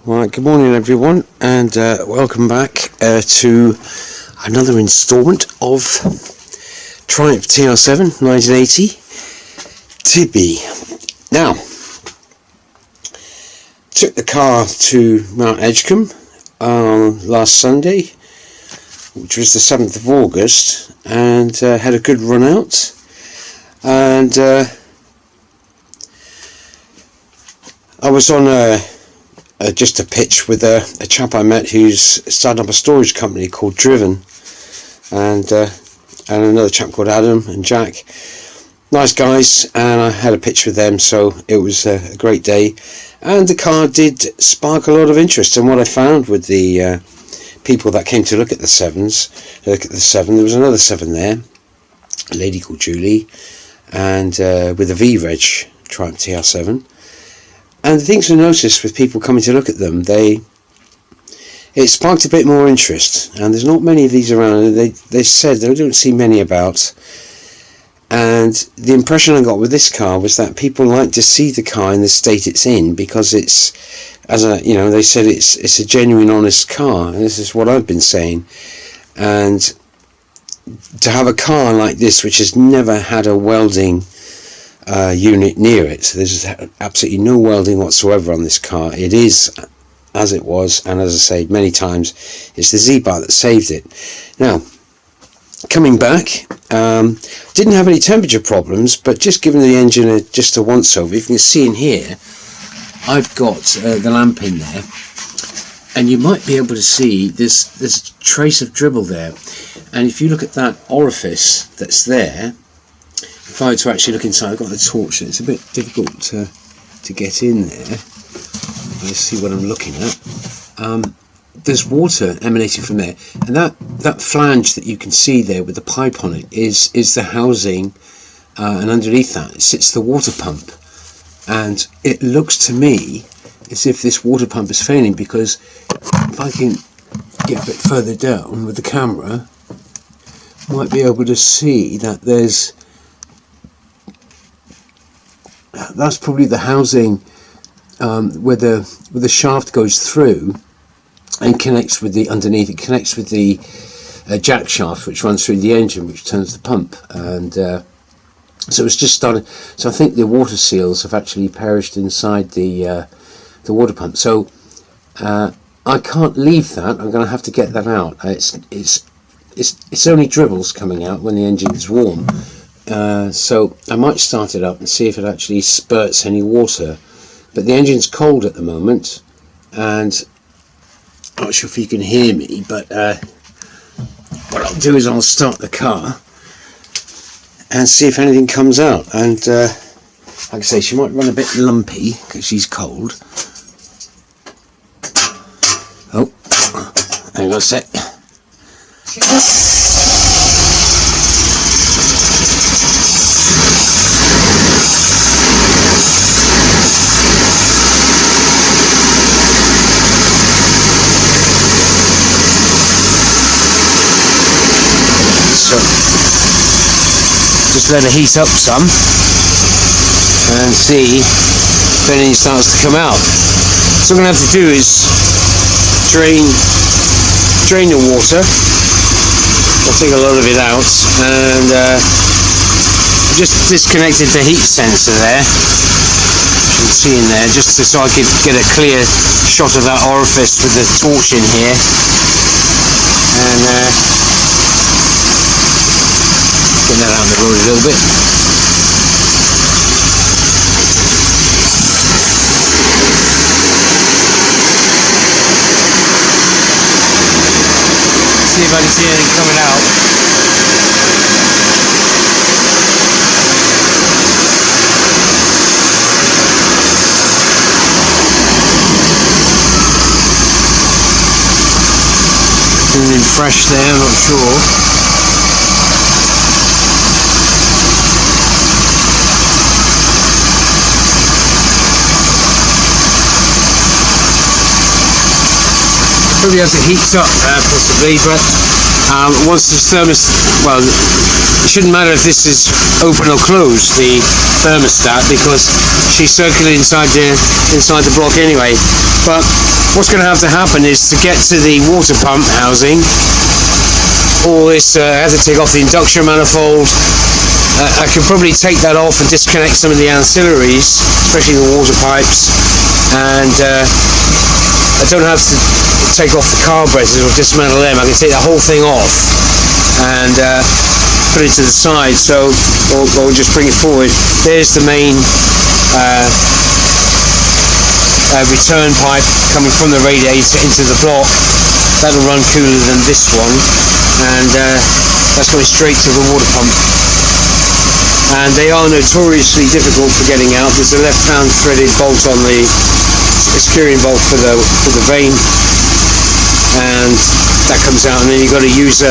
Right, good morning everyone, and welcome back to another instalment of Triumph TR7 1980 Tibby. Now, took the car to Mt Edgcumbe last Sunday, which was the 7th of August, and had a good run out, and I was on just a pitch with a chap I met who's starting up a storage company called Driven, and another chap called Adam and Jack. Nice guys, and I had a pitch with them, so it was a great day. And the car did spark a lot of interest. And what I found with the people that came to look at the 7s, there was another 7 there, a lady called Julie, and with a V-Reg Triumph TR7. And the things I noticed with people coming to look at them, it sparked a bit more interest, and there's not many of these around, and they said they don't see many about. And the impression I got with this car was that people like to see the car in the state it's in, because it's, they said it's a genuine, honest car, and this is what I've been saying. And to have a car like this, which has never had a welding unit near it, so there's absolutely no welding whatsoever on this car. It is as it was, and as I say many times, it's the Z-Bar that saved it. Now, coming back, didn't have any temperature problems, but just giving the engine just a once over. If you can see in here, I've got the lamp in there, and you might be able to see there's a trace of dribble there. And if you look at that orifice that's there, if I were to actually look inside, I've got the torch, and it's a bit difficult to get in there. Let's see what I'm looking at. There's water emanating from there, and that flange that you can see there with the pipe on it is the housing, and underneath that sits the water pump. And it looks to me as if this water pump is failing, because if I can get a bit further down with the camera, I might be able to see that that's probably the housing where the shaft goes through and connects with the underneath. It connects with the jack shaft, which runs through the engine, which turns the pump. And so it's just started. So I think the water seals have actually perished inside the water pump. So I can't leave that. I'm going to have to get that out. It's only dribbles coming out when the engine is warm. So I might start it up and see if it actually spurts any water, but the engine's cold at the moment, and I'm not sure if you can hear me, but what I'll do is I'll start the car and see if anything comes out. And like I say, she might run a bit lumpy because she's cold. Oh, hang on a sec. Just let it heat up some and see if anything starts to come out. So what I'm going to have to do is drain the water. I'll take a lot of it out, and just disconnected the heat sensor there. You can see in there, just so I could get a clear shot of that orifice with the torch in here. And get that out of the road a little bit. See if I can see anything coming out. Something fresh there, I'm not sure. Probably as it heats up, possibly, but once the thermostat, well, shouldn't matter if this is open or closed, the thermostat, because she's circulating inside the block anyway. But what's going to have to happen is to get to the water pump housing, all this, I have to take off the induction manifold. I can probably take that off and disconnect some of the ancillaries, especially the water pipes, and I don't have to take off the carburetors or dismantle them. I can take the whole thing off and put it to the side, so or just bring it forward. There's the main return pipe coming from the radiator into the block. That'll run cooler than this one, and that's going straight to the water pump. And they are notoriously difficult for getting out. There's a left-hand threaded bolt on the screwing bolt for the vane, and that comes out, and then you've got to use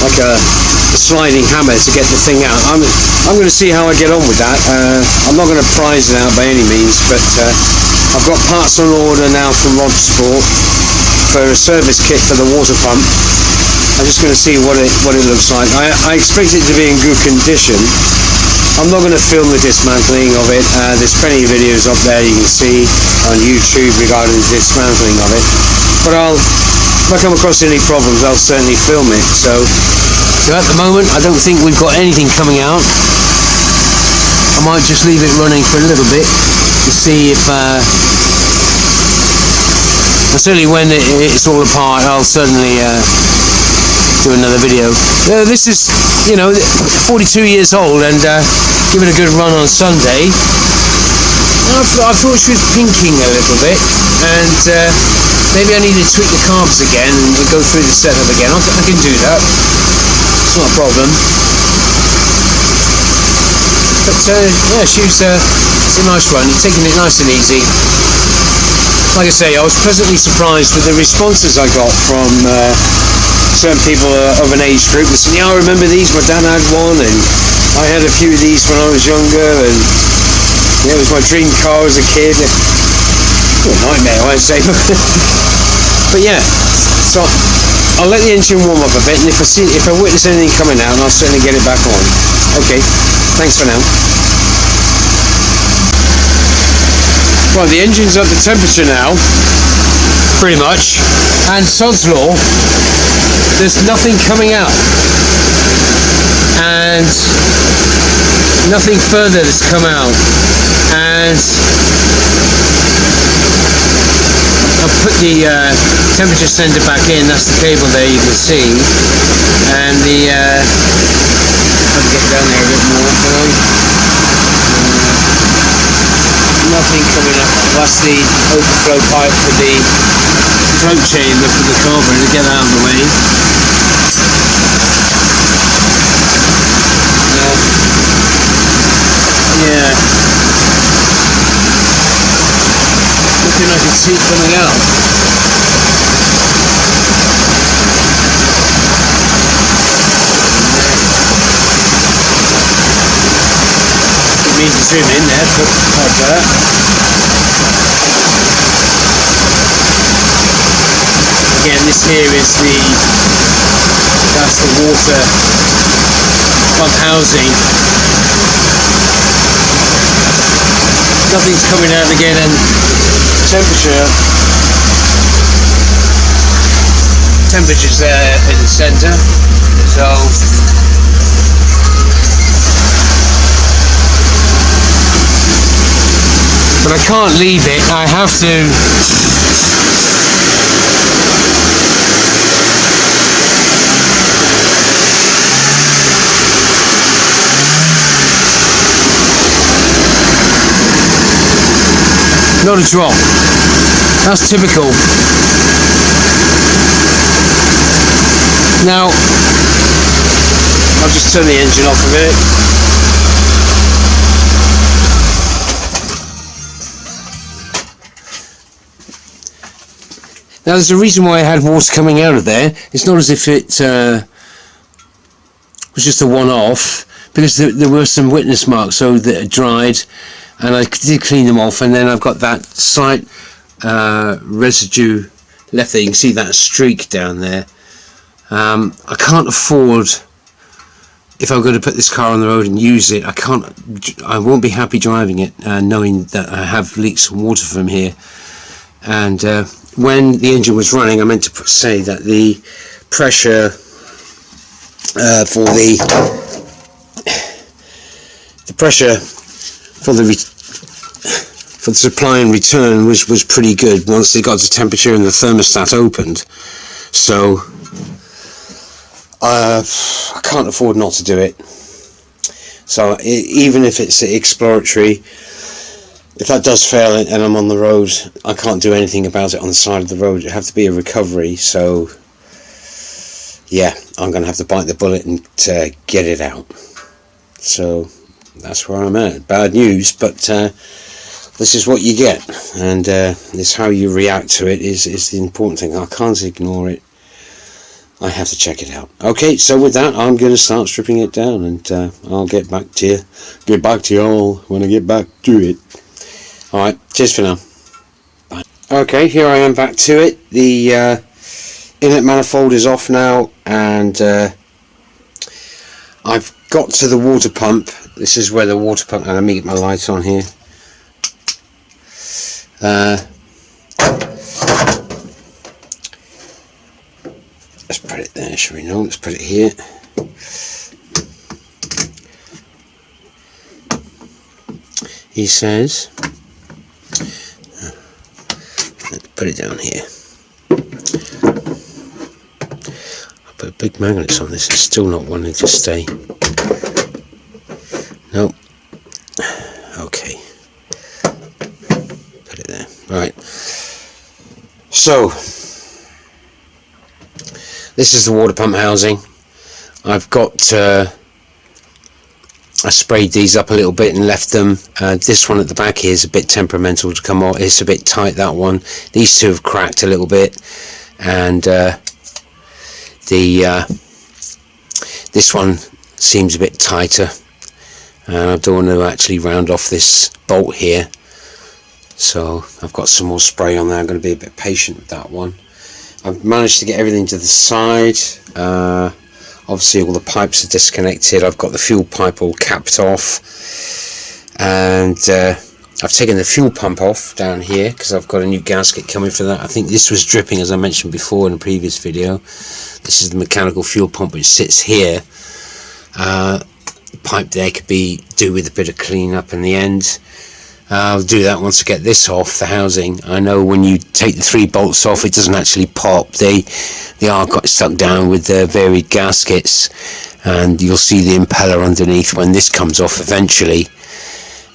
like a sliding hammer to get the thing out. I'm going to see how I get on with that. I'm not going to prize it out by any means, but I've got parts on order now from Rod Sport for a service kit for the water pump. I'm just going to see what it looks like. I expect it to be in good condition. I'm not going to film the dismantling of it. There's plenty of videos up there you can see on YouTube regarding the dismantling of it. But if I come across any problems, I'll certainly film it. So at the moment, I don't think we've got anything coming out. I might just leave it running for a little bit to see if certainly when it's all apart, I'll certainly do another video. This is, 42 years old, and give it a good run on Sunday. I thought she was pinking a little bit, and maybe I need to tweak the carbs again and go through the setup again. I can do that. It's not a problem. But yeah, it's a nice run. You're taking it nice and easy. Like I say, I was pleasantly surprised with the responses I got from certain people of an age group. They said, yeah, I remember these, my dad had one, and I had a few of these when I was younger, and yeah, it was my dream car as a kid. Oh, nightmare, I'd say. But yeah, so I'll let the engine warm up a bit, and if I witness anything coming out, I'll certainly get it back on. Okay, thanks for now. Well, the engine's up to temperature now, pretty much, and sod's law, there's nothing coming out, and nothing further that's come out, and I'll put the temperature sender back in. That's the cable there, you can see, and the I'll get down there a bit more. Nothing coming up. That's the overflow pipe for the float chamber for the carburetor. Get that out of the way. Yeah. Nothing I can see coming out. Didn't mean to zoom in there, but like that. Again, this here is that's the water pump housing. Nothing's coming out again, and temperature's there in the centre, so but I can't leave it. I have to not a drop. That's typical. Now, I'll just turn the engine off a minute. Now, there's a reason why I had water coming out of there. It's not as if it was just a one-off, because there were some witness marks, so that it dried, and I did clean them off, and then I've got that slight residue left there. You can see that streak down there. I can't afford, if I'm going to put this car on the road and use it, I won't be happy driving it knowing that I have leaks of water from here. And when the engine was running, I meant to say that the pressure for the supply and return was pretty good once they got to temperature and the thermostat opened. So I can't afford not to do it. So even if it's exploratory, if that does fail and I'm on the road, I can't do anything about it on the side of the road. It have to be a recovery. So yeah, I'm going to have to bite the bullet and get it out. So that's where I'm at. Bad news, but this is what you get, and it's how you react to it is the important thing. I can't ignore it. I have to check it out. Okay, so with that, I'm going to start stripping it down, and I'll get back to you all when I get back to it. Alright, cheers for now. Bye. Okay, here I am back to it. The inlet manifold is off now, and I've got to the water pump. This is where the water pump, and let me get my lights on here. Let's put it there, shall we? No, let's put it here. He says, let's put it down here. I put big magnets on this, it's still not wanting to stay. Nope. Okay. Put it there. Right. So, this is the water pump housing. I've got I sprayed these up a little bit and left them. This one at the back here is a bit temperamental to come off. It's a bit tight, that one. These two have cracked a little bit, and this one seems a bit tighter. And I don't want to actually round off this bolt here, so I've got some more spray on there. I'm going to be a bit patient with that one. I've managed to get everything to the side. Obviously all the pipes are disconnected. I've got the fuel pipe all capped off, and I've taken the fuel pump off down here because I've got a new gasket coming for that. I think this was dripping, as I mentioned before in a previous video. This is the mechanical fuel pump which sits here. The pipe there could do with a bit of clean up in the end. I'll do that once I get this off the housing. I know when you take the 3 bolts off, it doesn't actually pop. They are got stuck down with the varied gaskets, and you'll see the impeller underneath when this comes off eventually.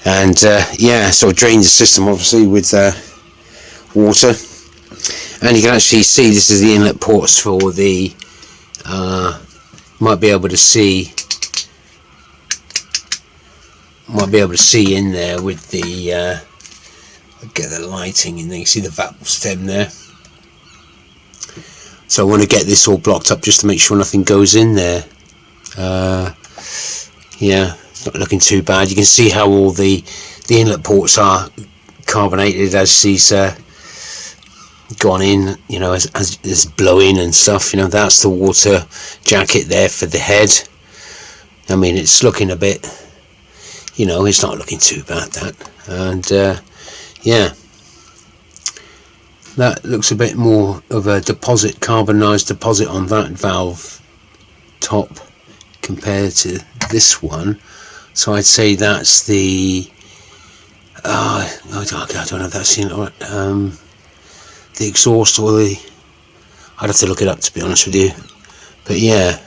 And yeah, so I drained the system obviously with water, and you can actually see this is the inlet ports for the might be able to see in there with the I'll get the lighting in there. You see the valve stem there. So I want to get this all blocked up just to make sure nothing goes in there. Yeah, it's not looking too bad. You can see how all the inlet ports are carbonated as she's gone in, you know, as it's blowing and stuff. You know, that's the water jacket there for the head. I mean, it's looking a bit, you know, it's not looking too bad, that. And yeah, that looks a bit more of a deposit, carbonized deposit on that valve top compared to this one. So I'd say that's the I don't know if that's the exhaust or the, I'd have to look it up to be honest with you. But yeah,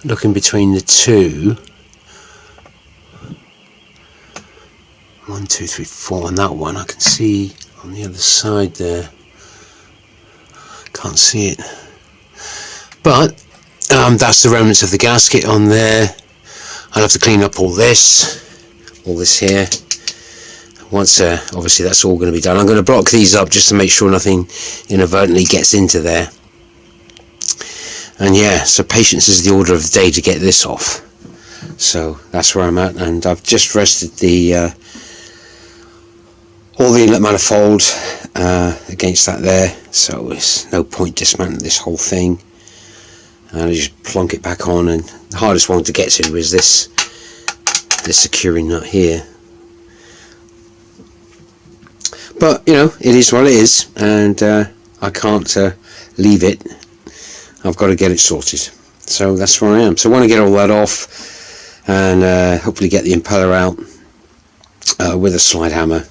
looking between the two, 1, 2, 3, 4 on that one, I can see on the other side there, can't see it, but that's the remnants of the gasket on there. I'll have to clean up all this here. Once obviously that's all going to be done, I'm going to block these up just to make sure nothing inadvertently gets into there. And yeah, so patience is the order of the day to get this off. So that's where I'm at, and I've just rested all the inlet manifold against that there, so there's no point dismantling this whole thing. and I just plonk it back on, and the hardest one to get to is this securing nut here. But you know, it is what it is, and I can't leave it. I've got to get it sorted, so that's where I am. So I want to get all that off, and hopefully get the impeller out with a slide hammer.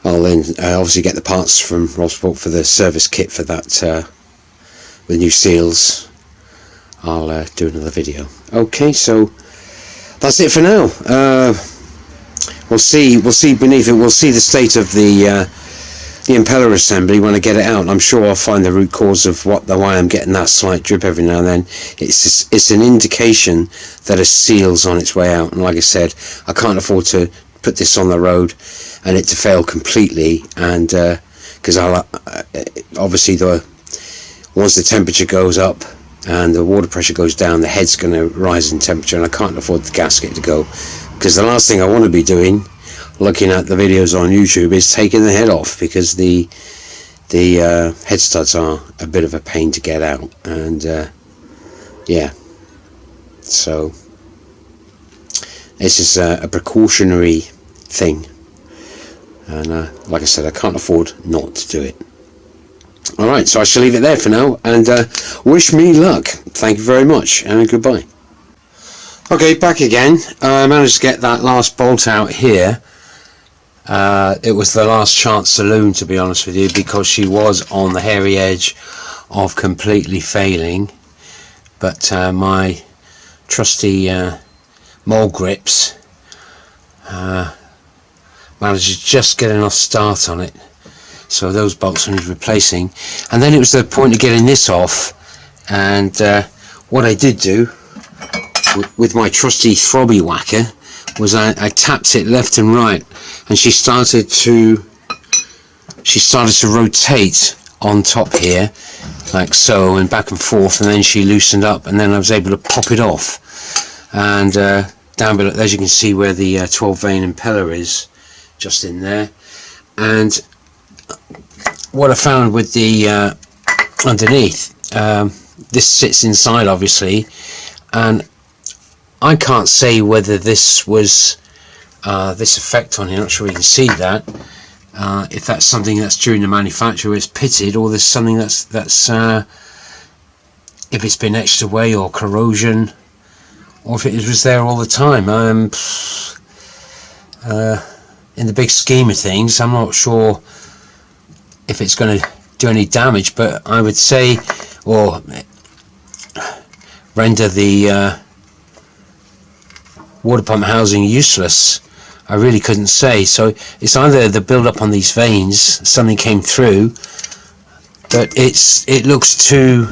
I'll then obviously get the parts from Robsport for the service kit for that, with new seals. I'll do another video. Okay, so that's it for now. We'll see beneath it. We'll see the state of the impeller assembly when I get it out. I'm sure I'll find the root cause of why I'm getting that slight drip every now and then. It's an indication that a seal's on its way out, and like I said, I can't afford to put this on the road and it to fail completely, and because obviously once the temperature goes up and the water pressure goes down, the head's going to rise in temperature, and I can't afford the gasket to go, because the last thing I want to be doing, looking at the videos on YouTube, is taking the head off, because the head studs are a bit of a pain to get out, and yeah, so this is a precautionary thing, and like I said, I can't afford not to do it. Alright, so I shall leave it there for now, and wish me luck. Thank you very much, and goodbye. Okay, back again. I managed to get that last bolt out here. It was the last chance saloon, to be honest with you, because she was on the hairy edge of completely failing, but my trusty mole grips managed to just get enough start on it, so those bolts need replacing. And then it was the point of getting this off, and what I did do with my trusty throbby whacker was I tapped it left and right, and she started to rotate on top here like so, and back and forth, and then she loosened up, and then I was able to pop it off. And down below, as you can see, where the 12 vein impeller is, just in there. And what I found with the underneath, this sits inside obviously, and I can't say whether this was this effect on here. Not sure you can see that, if that's something that's during the manufacture it's pitted, or there's something that's if it's been etched away, or corrosion, or if it was there all the time. In the big scheme of things, I'm not sure if it's going to do any damage, but I would say, or render the water pump housing useless. I really couldn't say. So it's either the build up on these veins, something came through, but it looks too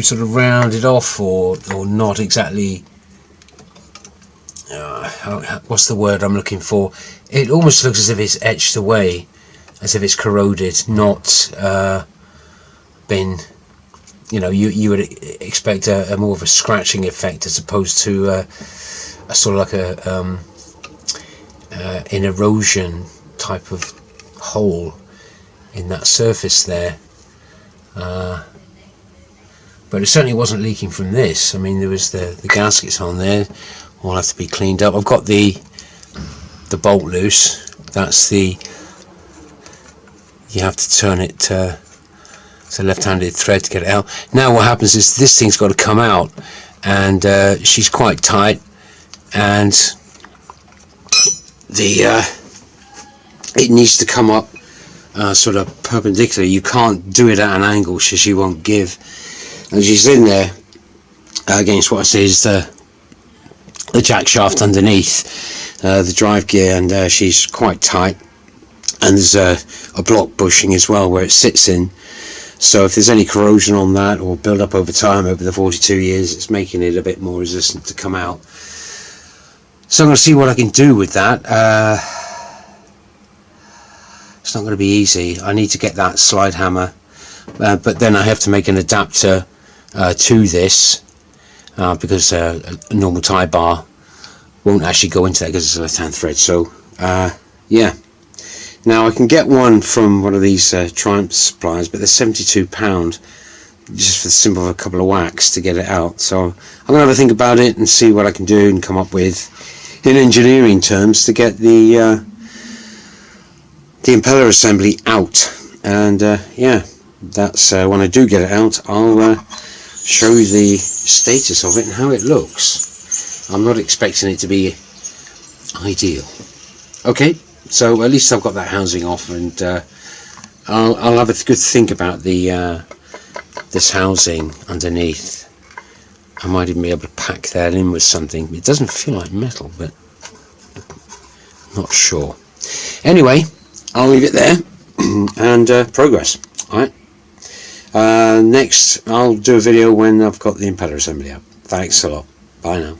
sort of rounded off, or not exactly. What's the word I'm looking for? It almost looks as if it's etched away, as if it's corroded, not been, you know, you would expect a more of a scratching effect, as opposed to a sort of like an erosion type of hole in that surface there. But it certainly wasn't leaking from this. I mean, there was the gaskets on there, all have to be cleaned up. I've got the bolt loose. That's you have to turn it to left-handed thread to get it out. Now what happens is this thing's got to come out, and she's quite tight, and it needs to come up sort of perpendicular. You can't do it at an angle, so she won't give. And she's in there against what I say is the jack shaft underneath the drive gear, and she's quite tight, and there's a block bushing as well where it sits in, so if there's any corrosion on that or build up over time, over the 42 years, it's making it a bit more resistant to come out. So I'm going to see what I can do with that. It's not going to be easy. I need to get that slide hammer, but then I have to make an adapter to this, because a normal tie bar won't actually go into that because it's a left-hand thread. So yeah, now I can get one from one of these Triumph suppliers, but they're £72, just for the simple of a couple of whacks to get it out. So I'm going to have a think about it and see what I can do and come up with in engineering terms to get the impeller assembly out. And yeah, that's when I do get it out, I'll show you the status of it and how it looks. I'm not expecting it to be ideal. Okay, so at least I've got that housing off, and I'll have a good think about the this housing underneath. I might even be able to pack that in with something. It doesn't feel like metal, but not sure. Anyway, I'll leave it there and progress. Alright. Next I'll do a video when I've got the impeller assembly up. Thanks a lot. Bye now.